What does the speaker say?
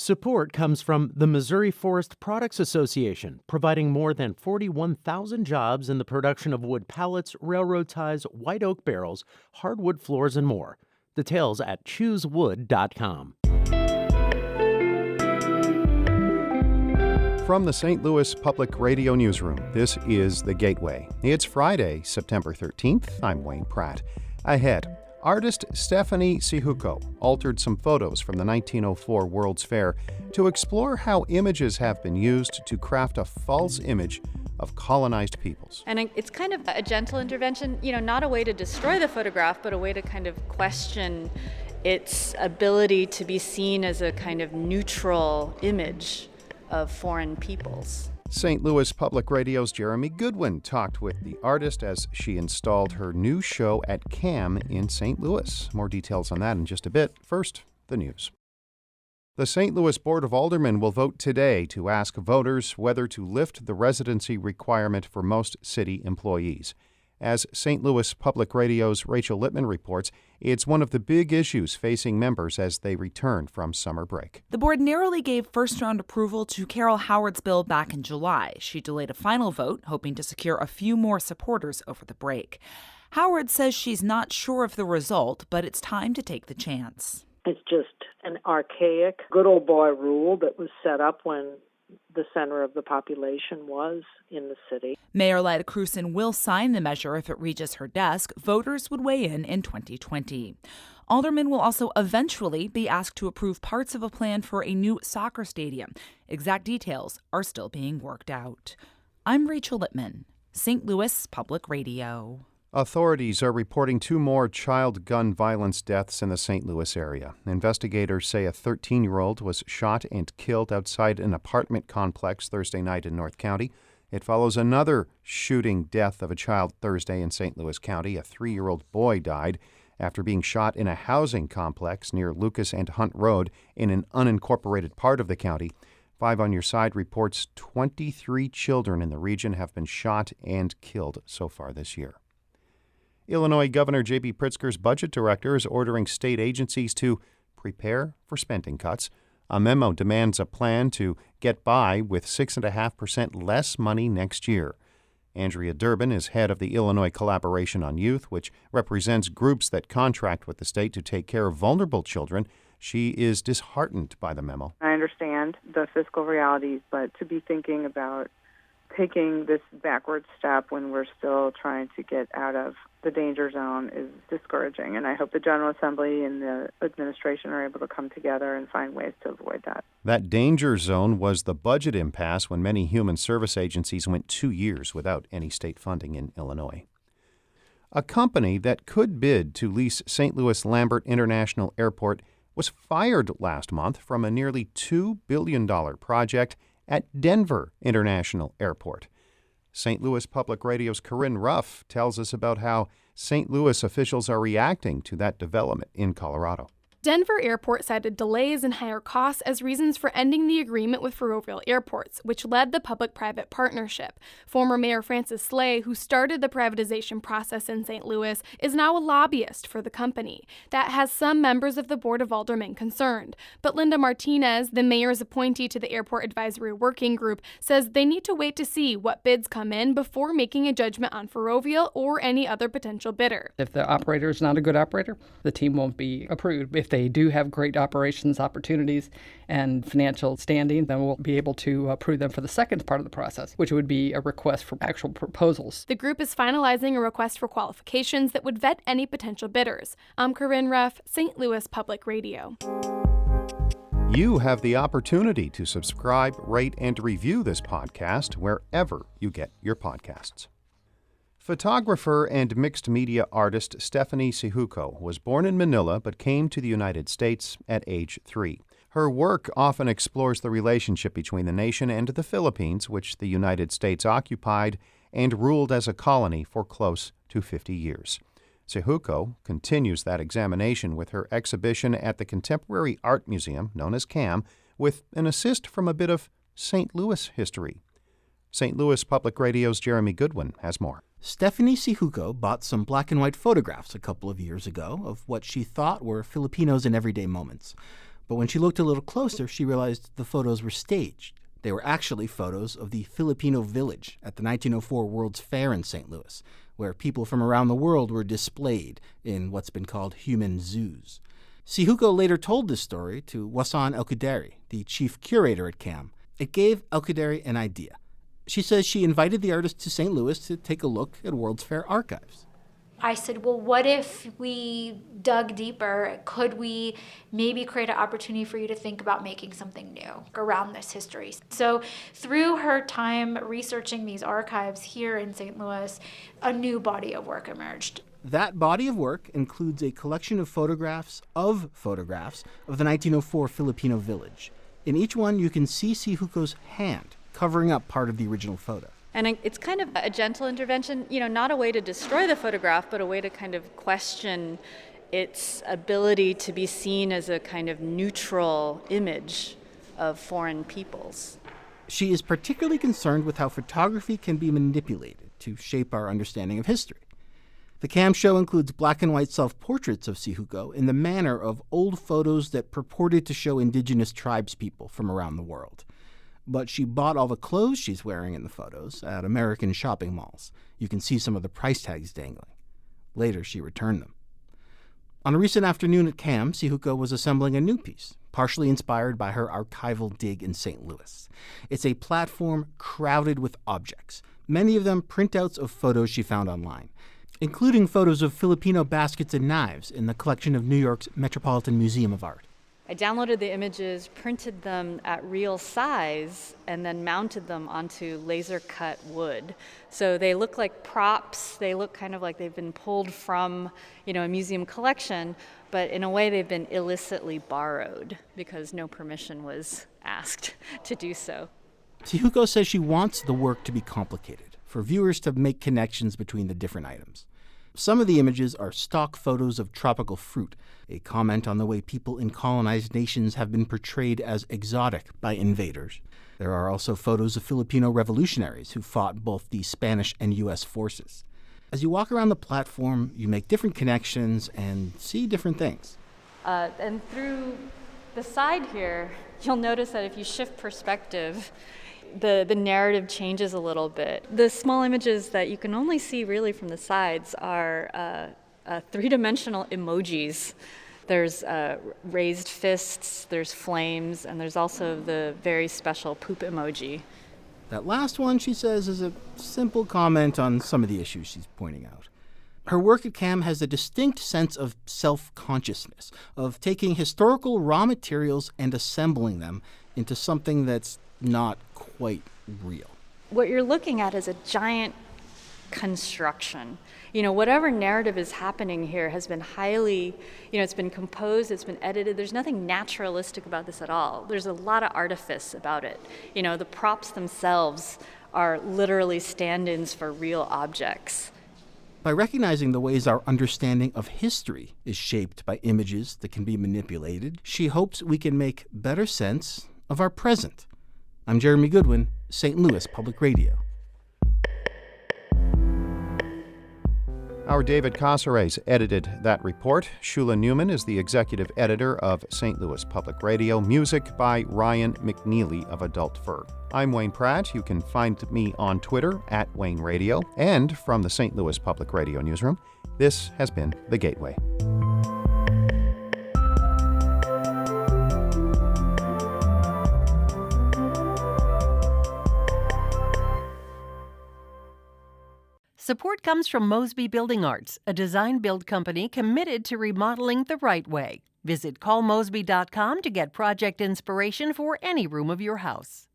Support comes from the Missouri Forest Products Association, providing more than 41,000 jobs in the production of wood pallets, railroad ties, white oak barrels, hardwood floors, and more. Details at choosewood.com. From the St. Louis Public Radio Newsroom, this is The Gateway. It's Friday, September 13th. I'm Wayne Pratt. Ahead, artist Stephanie Syjuco altered some photos from the 1904 World's Fair to explore how images have been used to craft a false image of colonized peoples. And it's kind of a gentle intervention, not a way to destroy the photograph, but a way to kind of question its ability to be seen as a kind of neutral image of foreign peoples. St. Louis Public Radio's Jeremy Goodwin talked with the artist as she installed her new show at CAM in St. Louis. More details on that in just a bit. First, the news. The St. Louis Board of Aldermen will vote today to ask voters whether to lift the residency requirement for most city employees. As St. Louis Public Radio's Rachel Littman reports, it's one of the big issues facing members as they return from summer break. The board narrowly gave first-round approval to Carol Howard's bill back in July. She delayed a final vote, hoping to secure a few more supporters over the break. Howard says she's not sure of the result, but it's time to take the chance. It's just an archaic, good old boy rule that was set up when the center of the population was in the city. Mayor Lyda Krewson will sign the measure if it reaches her desk. Voters would weigh in 2020. Aldermen will also eventually be asked to approve parts of a plan for a new soccer stadium. Exact details are still being worked out. I'm Rachel Littman, St. Louis Public Radio. Authorities are reporting 2 more child gun violence deaths in the St. Louis area. Investigators say a 13-year-old was shot and killed outside an apartment complex Thursday night in North County. It follows another shooting death of a child Thursday in St. Louis County. A 3-year-old boy died after being shot in a housing complex near Lucas and Hunt Road in an unincorporated part of the county. 5 on Your Side reports 23 children in the region have been shot and killed so far this year. Illinois Governor J.B. Pritzker's budget director is ordering state agencies to prepare for spending cuts. A memo demands a plan to get by with 6.5% less money next year. Andrea Durbin is head of the Illinois Collaboration on Youth, which represents groups that contract with the state to take care of vulnerable children. She is disheartened by the memo. I understand the fiscal realities, but to be thinking about taking this backward step when we're still trying to get out of the danger zone is discouraging, and I hope the General Assembly and the administration are able to come together and find ways to avoid that. That danger zone was the budget impasse when many human service agencies went 2 years without any state funding in Illinois. A company that could bid to lease St. Louis Lambert International Airport was fired last month from a nearly $2 billion project at Denver International Airport. St. Louis Public Radio's Corinne Ruff tells us about how St. Louis officials are reacting to that development in Colorado. Denver Airport cited delays and higher costs as reasons for ending the agreement with Ferrovial Airports, which led the public-private partnership. Former Mayor Francis Slay, who started the privatization process in St. Louis, is now a lobbyist for the company. That has some members of the Board of Aldermen concerned. But Linda Martinez, the mayor's appointee to the Airport Advisory Working Group, says they need to wait to see what bids come in before making a judgment on Ferrovial or any other potential bidder. If the operator is not a good operator, the team won't be approved. If they do have great operations opportunities and financial standing, then we'll be able to approve them for the second part of the process, which would be a request for actual proposals. The group is finalizing a request for qualifications that would vet any potential bidders. I'm Corinne Ruff, St. Louis Public Radio. You have the opportunity to subscribe, rate, and review this podcast wherever you get your podcasts. Photographer and mixed media artist Stephanie Syjuco was born in Manila but came to the United States at age 3. Her work often explores the relationship between the nation and the Philippines, which the United States occupied and ruled as a colony for close to 50 years. Syjuco continues that examination with her exhibition at the Contemporary Art Museum, known as CAM, with an assist from a bit of St. Louis history. St. Louis Public Radio's Jeremy Goodwin has more. Stephanie Syjuco bought some black and white photographs a couple of years ago of what she thought were Filipinos in everyday moments. But when she looked a little closer, she realized the photos were staged. They were actually photos of the Filipino Village at the 1904 World's Fair in St. Louis, where people from around the world were displayed in what's been called human zoos. Syjuco later told this story to Wasan El-Kuderi, the chief curator at CAM. It gave El-Kuderi an idea. She says she invited the artist to St. Louis to take a look at World's Fair archives. I said, well, what if we dug deeper? Could we maybe create an opportunity for you to think about making something new around this history? So through her time researching these archives here in St. Louis, a new body of work emerged. That body of work includes a collection of photographs of the 1904 Filipino Village. In each one, you can see Syjuco's hand covering up part of the original photo. And it's kind of a gentle intervention, not a way to destroy the photograph, but a way to kind of question its ability to be seen as a kind of neutral image of foreign peoples. She is particularly concerned with how photography can be manipulated to shape our understanding of history. The CAM show includes black and white self-portraits of Syjuco in the manner of old photos that purported to show indigenous tribespeople from around the world. But she bought all the clothes she's wearing in the photos at American shopping malls. You can see some of the price tags dangling. Later, she returned them. On a recent afternoon at CAM, Syjuco was assembling a new piece, partially inspired by her archival dig in St. Louis. It's a platform crowded with objects, many of them printouts of photos she found online, including photos of Filipino baskets and knives in the collection of New York's Metropolitan Museum of Art. I downloaded the images, printed them at real size, and then mounted them onto laser-cut wood. So they look like props. They look kind of like they've been pulled from, a museum collection, but in a way they've been illicitly borrowed because no permission was asked to do so. Syjuco says she wants the work to be complicated, for viewers to make connections between the different items. Some of the images are stock photos of tropical fruit, a comment on the way people in colonized nations have been portrayed as exotic by invaders. There are also photos of Filipino revolutionaries who fought both the Spanish and U.S. forces. As you walk around the platform, you make different connections and see different things. And through the side here, you'll notice that if you shift perspective, the narrative changes a little bit. The small images that you can only see really from the sides are three-dimensional emojis. There's raised fists, there's flames, and there's also the very special poop emoji. That last one, she says, is a simple comment on some of the issues she's pointing out. Her work at CAM has a distinct sense of self-consciousness, of taking historical raw materials and assembling them into something that's not quite real. What you're looking at is a giant construction. Whatever narrative is happening here has been highly, it's been composed, it's been edited. There's nothing naturalistic about this at all. There's a lot of artifice about it. The props themselves are literally stand-ins for real objects. By recognizing the ways our understanding of history is shaped by images that can be manipulated, she hopes we can make better sense of our present. I'm Jeremy Goodwin, St. Louis Public Radio. Our David Casares edited that report. Shula Newman is the executive editor of St. Louis Public Radio. Music by Ryan McNeely of Adult Fur. I'm Wayne Pratt. You can find me on Twitter at Wayne Radio. And from the St. Louis Public Radio newsroom, this has been The Gateway. Support comes from Mosby Building Arts, a design-build company committed to remodeling the right way. Visit callmosby.com to get project inspiration for any room of your house.